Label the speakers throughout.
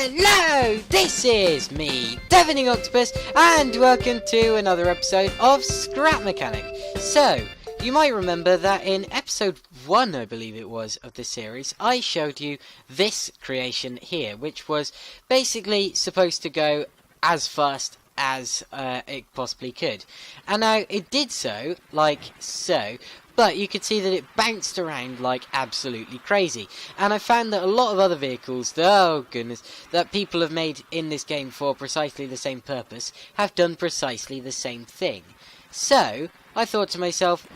Speaker 1: Hello, this is me, Deafening Octopus, and welcome to another episode of Scrap Mechanic. So, you might remember that in episode 1, I believe it was, of this series, I showed you this creation here, which was basically supposed to go as fast as it possibly could. And now, it did so, like so, but you could see that it bounced around like absolutely crazy. And I found that a lot of other vehicles, that people have made in this game for precisely the same purpose, have done precisely the same thing. So, I thought to myself,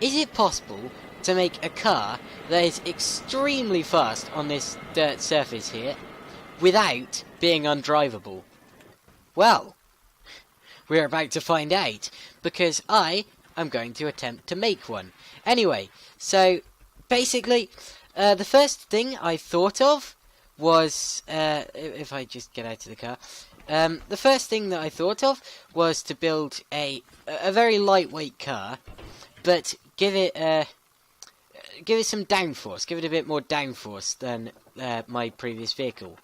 Speaker 1: is it possible to make a car that is extremely fast on this dirt surface here, without being undrivable? Well, we're about to find out, because I'm going to attempt to make one. Anyway, so basically, the first thing I thought of was, if I just get out of the car, the first thing that I thought of was to build a very lightweight car, but give it some downforce, give it a bit more downforce than my previous vehicle.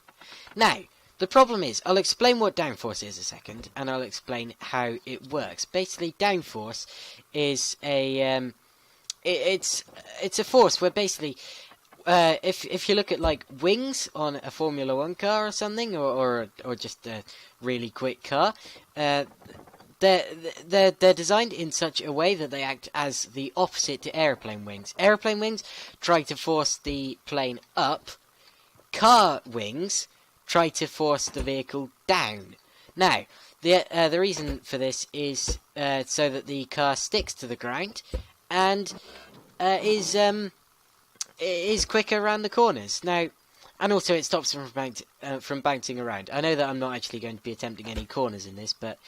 Speaker 1: Now, the problem is, I'll explain what downforce is a second, and I'll explain how it works. Basically, downforce is it's a force where basically, if you look at like wings on a Formula 1 car or something, or just a really quick car, they're designed in such a way that they act as the opposite to airplane wings. Airplane wings try to force the plane up. Car wings try to force the vehicle down. Now, the reason for this is so that the car sticks to the ground and is quicker around the corners. Now, and also it stops from bouncing around. I know that I'm not actually going to be attempting any corners in this, but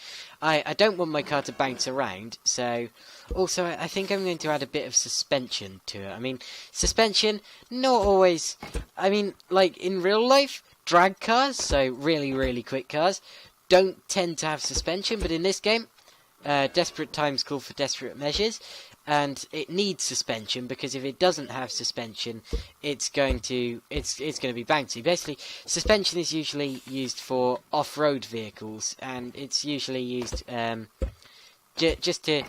Speaker 1: I don't want my car to bounce around. So, also I think I'm going to add a bit of suspension to it. I mean, suspension, not always. I mean, like in real life, drag cars, so really, really quick cars, don't tend to have suspension, but in this game, desperate times call for desperate measures, and it needs suspension, because if it doesn't have suspension, it's going to be bouncy. Basically, suspension is usually used for off-road vehicles, and it's usually used just to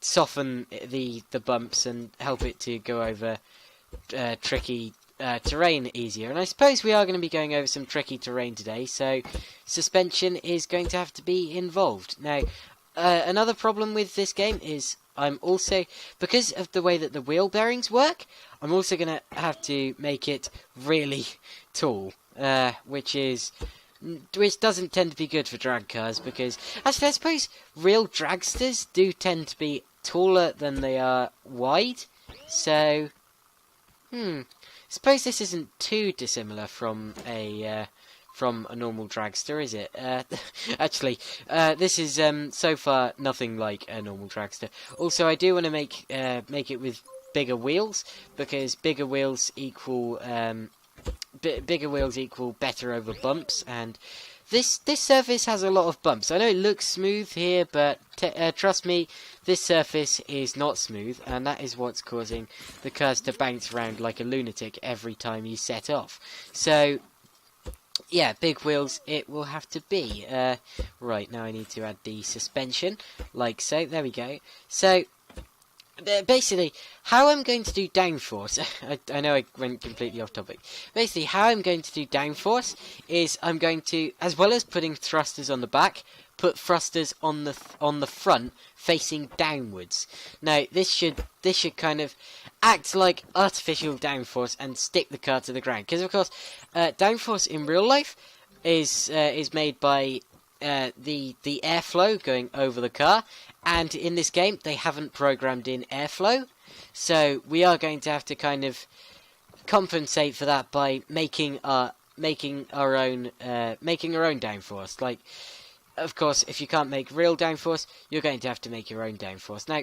Speaker 1: soften the bumps and help it to go over tricky terrain easier. And I suppose we are going to be going over some tricky terrain today, so suspension is going to have to be involved. Now, another problem with this game is I'm also, because of the way that the wheel bearings work, I'm also going to have to make it really tall, which doesn't tend to be good for drag cars, because actually I suppose real dragsters do tend to be taller than they are wide, so suppose this isn't too dissimilar from a normal dragster, is it? Actually, this is so far nothing like a normal dragster. Also, I do want to make it with bigger wheels, because bigger wheels equal better over bumps, and this surface has a lot of bumps. I know it looks smooth here, but trust me, this surface is not smooth, and that is what's causing the cars to bounce around like a lunatic every time you set off. So, yeah, big wheels it will have to be. Right, now I need to add the suspension, like so. There we go. So, basically, how I'm going to do downforce, I know I went completely off topic. Basically, how I'm going to do downforce is I'm going to, as well as putting thrusters on the back, put thrusters on the front facing downwards. Now, this should kind of act like artificial downforce and stick the car to the ground. Because of course, downforce in real life is made by the airflow going over the car, and in this game they haven't programmed in airflow, so we are going to have to kind of compensate for that by making our own downforce. Like, of course, if you can't make real downforce, you're going to have to make your own downforce. Now,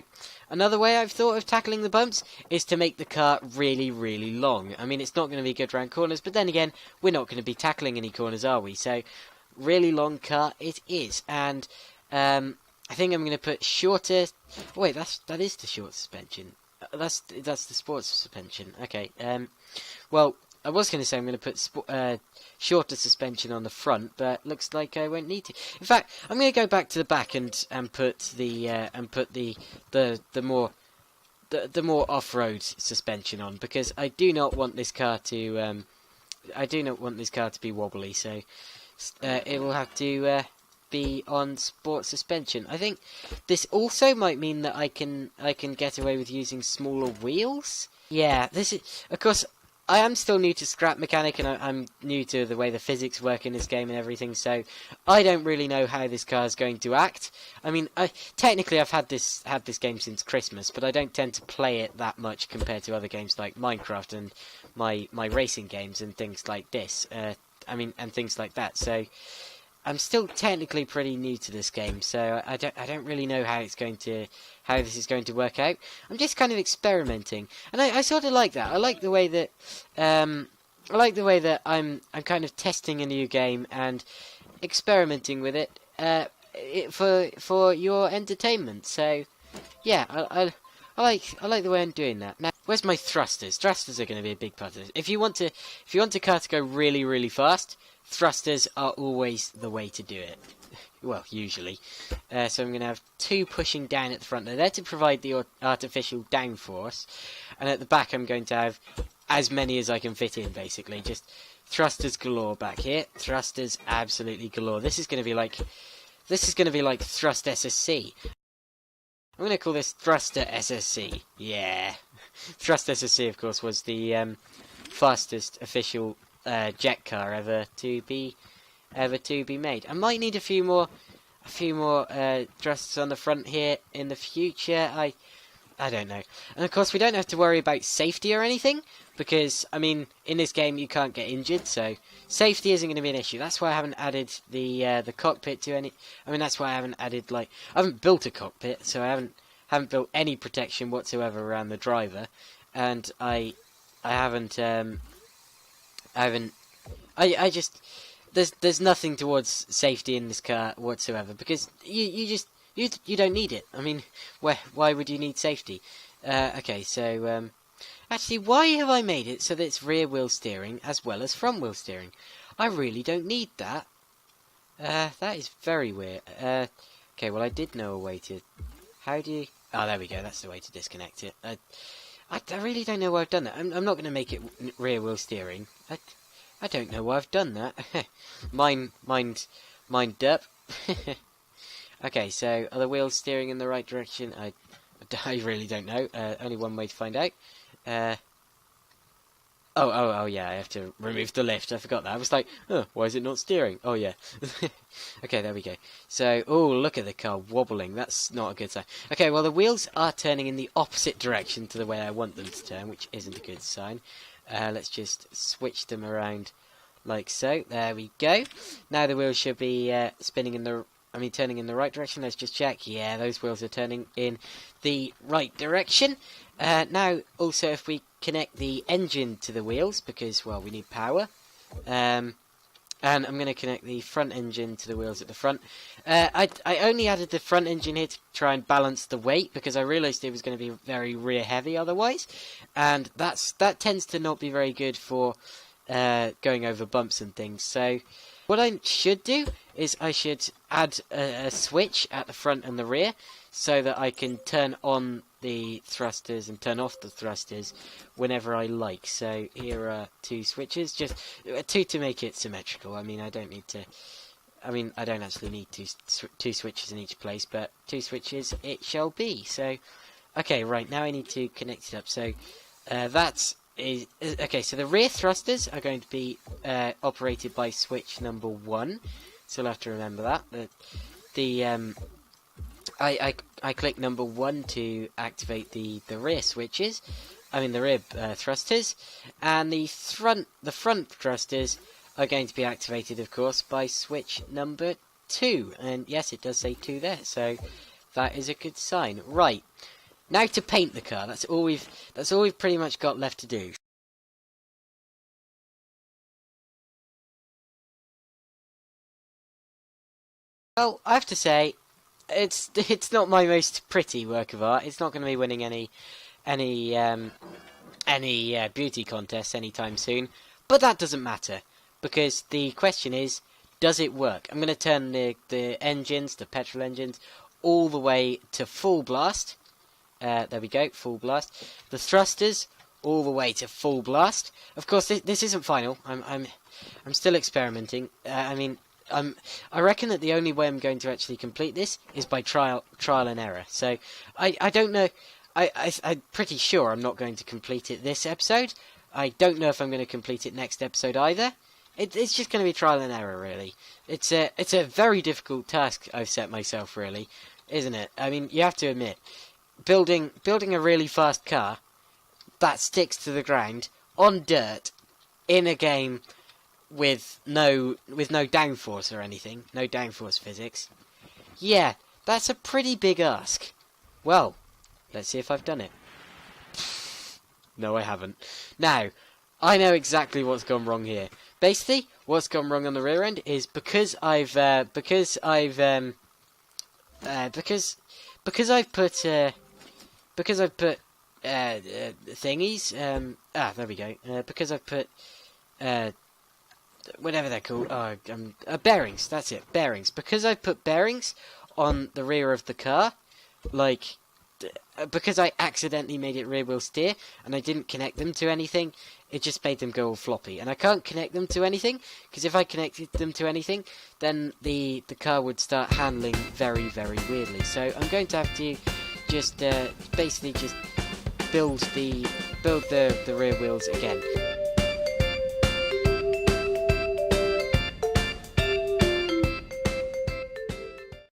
Speaker 1: another way I've thought of tackling the bumps is to make the car really, really long. I mean, it's not going to be good around corners, but then again, we're not going to be tackling any corners, are we? So, really long car it is. And I think I'm going to put shorter. Wait, that is the short suspension. That's the sports suspension. Okay. Well, I was going to say I'm going to put shorter suspension on the front, but looks like I won't need to. In fact, I'm going to go back to the back and put the more off-road suspension on, because I do not want this car to be wobbly. So it will have to be on sport suspension. I think this also might mean that I can get away with using smaller wheels. Yeah, this is, of course, I am still new to scrap mechanic, and I'm new to the way the physics work in this game and everything, so I don't really know how this car is going to act. I mean, technically I've had this game since Christmas, but I don't tend to play it that much compared to other games like Minecraft and my racing games and things like this. And things like that. So I'm still technically pretty new to this game, so I don't really know how this is going to work out. I'm just kind of experimenting, and I sort of like that. I like the way that I'm kind of testing a new game and experimenting with it, for your entertainment. So yeah, I like the way I'm doing that. Now, where's my thrusters? Thrusters are going to be a big part of this. If you want a car to go really, really fast, thrusters are always the way to do it. Well, usually. So I'm going to have two pushing down at the front. They're there to provide the artificial downforce, and at the back I'm going to have as many as I can fit in, basically. Just thrusters galore back here. Thrusters absolutely galore. This is going to be like Thrust SSC. I'm going to call this Thruster SSC. Yeah. Thrust SSC, of course, was the fastest official jet car ever to be made. I might need a few more thrusters on the front here in the future. I don't know. And of course, we don't have to worry about safety or anything, because I mean, in this game you can't get injured, so safety isn't going to be an issue. That's why I haven't added the cockpit to any. I mean, that's why I haven't added, like, I haven't built a cockpit, so I haven't built any protection whatsoever around the driver, and I just there's nothing towards safety in this car whatsoever, because you don't need it. I mean, why would you need safety? Okay, so actually, why have I made it so that it's rear wheel steering as well as front wheel steering? I really don't need that. That is very weird. Okay, well, I did know a way to. How do you? Oh, there we go. That's the way to disconnect it. I really don't know why I've done that. I'm not going to make it rear wheel steering. I don't know why I've done that. Mind derp. Okay, so are the wheels steering in the right direction? I really don't know. Only one way to find out. Oh yeah, I have to remove the lift. I forgot that. I was like, oh, why is it not steering? Oh yeah. Okay, there we go. So, oh, look at the car wobbling. That's not a good sign. Okay, well, the wheels are turning in the opposite direction to the way I want them to turn, which isn't a good sign. Let's just switch them around like so. There we go. Now the wheels should be turning in the right direction. Let's just check. Yeah, those wheels are turning in the right direction. Now, also, if we connect the engine to the wheels, because, well, we need power. And I'm going to connect the front engine to the wheels at the front. I only added the front engine here to try and balance the weight, because I realised it was going to be very rear heavy otherwise. And that tends to not be very good for going over bumps and things. So what I should do is I should add a switch at the front and the rear, so that I can turn on the thrusters and turn off the thrusters whenever I like. So here are two switches, just two to make it symmetrical. I mean, I don't actually need two switches in each place, but two switches it shall be. So, okay, right, now I need to connect it up. So okay, so the rear thrusters are going to be operated by switch number 1. So I'll have to remember that. I click number 1 to activate the rear switches. I mean the rear thrusters, and the front thrusters are going to be activated, of course, by switch number 2. And yes, it does say 2 there, so that is a good sign. Right, now to paint the car. That's all we've pretty much got left to do. Well, I have to say, it's not my most pretty work of art. It's not going to be winning any beauty contests anytime soon. But that doesn't matter, because the question is, does it work? I'm going to turn the engines, the petrol engines, all the way to full blast. There we go, full blast. The thrusters all the way to full blast. Of course, this isn't final. I'm still experimenting. I reckon that the only way I'm going to actually complete this is by trial and error. So I don't know. I'm pretty sure I'm not going to complete it this episode. I don't know if I'm going to complete it next episode either. It's just going to be trial and error, really. It's a very difficult task I've set myself, really, isn't it? I mean, you have to admit, building a really fast car that sticks to the ground on dirt in a game with no downforce or anything, no downforce physics. Yeah, that's a pretty big ask. Well, let's see if I've done it. No, I haven't. Now, I know exactly what's gone wrong here. Basically, what's gone wrong on the rear end is because I've put thingies. There we go. Because I've put whatever they're called. Bearings. That's it. Bearings. Because I've put bearings on the rear of the car, like. Because I accidentally made it rear wheel steer and I didn't connect them to anything, it just made them go all floppy. And I can't connect them to anything, because if I connected them to anything, then the car would start handling very, very weirdly. So I'm going to have to just basically just build the rear wheels again.